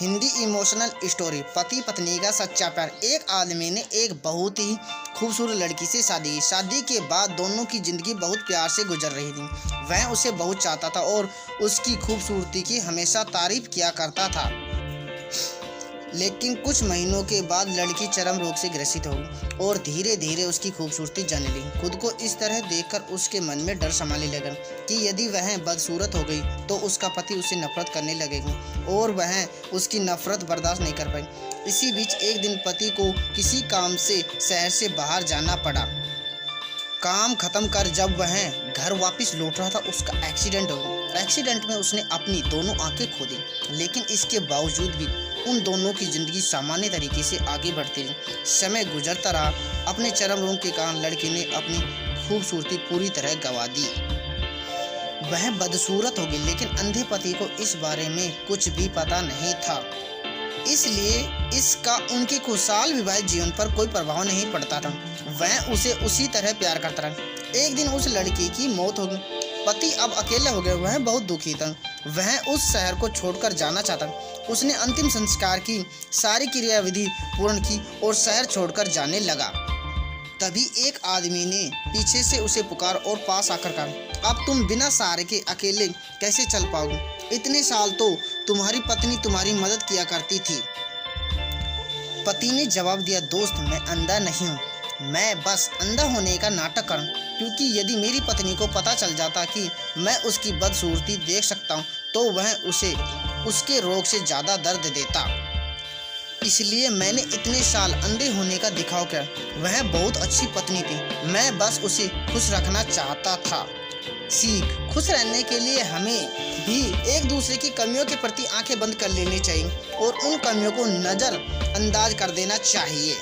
Hindi emotional story पति पत्नी का सच्चा प्यार। एक आदमी ने एक बहुत ही खूबसूरत लड़की से शादी की। शादी के बाद दोनों की ज़िंदगी बहुत प्यार से गुजर रही थी। वह उसे बहुत चाहता था और उसकी खूबसूरती की हमेशा तारीफ किया करता था। लेकिन कुछ महीनों के बाद लड़की चरम रोग से ग्रसित हो गई और धीरे धीरे उसकी खूबसूरती जाने लगी। खुद को इस तरह देखकर उसके मन में डर समाने लगा कि यदि वह बदसूरत हो गई तो उसका पति उससे नफरत करने लगेगा और वह उसकी नफरत बर्दाश्त नहीं कर पाई। इसी बीच एक दिन पति को किसी काम से शहर से बाहर जाना पड़ा। काम खत्म कर जब वह घर वापस लौट रहा था उसका एक्सीडेंट हो गया। एक्सीडेंट में उसने अपनी दोनों आंखें खो दी, लेकिन इसके बावजूद भी उन दोनों की जिंदगी सामान्य तरीके से आगे बढ़ती रही। समय गुजरता रहा। अपने चरम रोग के कारण लड़की ने अपनी खूबसूरती पूरी तरह गंवा दी। वह बदसूरत हो गई, लेकिन अंधे पति को इस बारे में कुछ भी पता नहीं था, इसलिए इसका उनके खुशहाल विवाहित जीवन पर कोई प्रभाव नहीं पड़ता था। वह उसे उसी तरह प्यार करता रहा। एक दिन उस लड़की की मौत हो गई। पति अब अकेला हो गया। वह बहुत दुखी था। वह उस शहर को छोड़कर जाना चाहता। उसने अंतिम संस्कार की सारी क्रियाविधि पूर्ण की और शहर छोड़कर जाने लगा। तभी एक आदमी ने पीछे से उसे पुकार और पास आकर कहा, अब तुम बिना सहारे के अकेले कैसे चल पाओगे? इतने साल तो तुम्हारी पत्नी तुम्हारी मदद किया करती थी। पति ने जवाब दिया, दोस्त मैं अंधा नहीं हूँ, मैं बस अंधा होने का नाटक कर, क्योंकि यदि मेरी पत्नी को पता चल जाता कि मैं उसकी बदसूरती देख सकता हूँ तो वह उसे उसके रोग से ज़्यादा दर्द देता। इसलिए मैंने इतने साल अंधे होने का दिखाव किया। वह बहुत अच्छी पत्नी थी, मैं बस उसे खुश रखना चाहता था। सीख, खुश रहने के लिए हमें भी एक दूसरे की कमियों के प्रति आंखें बंद कर लेनी चाहिए और उन कमियों को नज़रअंदाज कर देना चाहिए।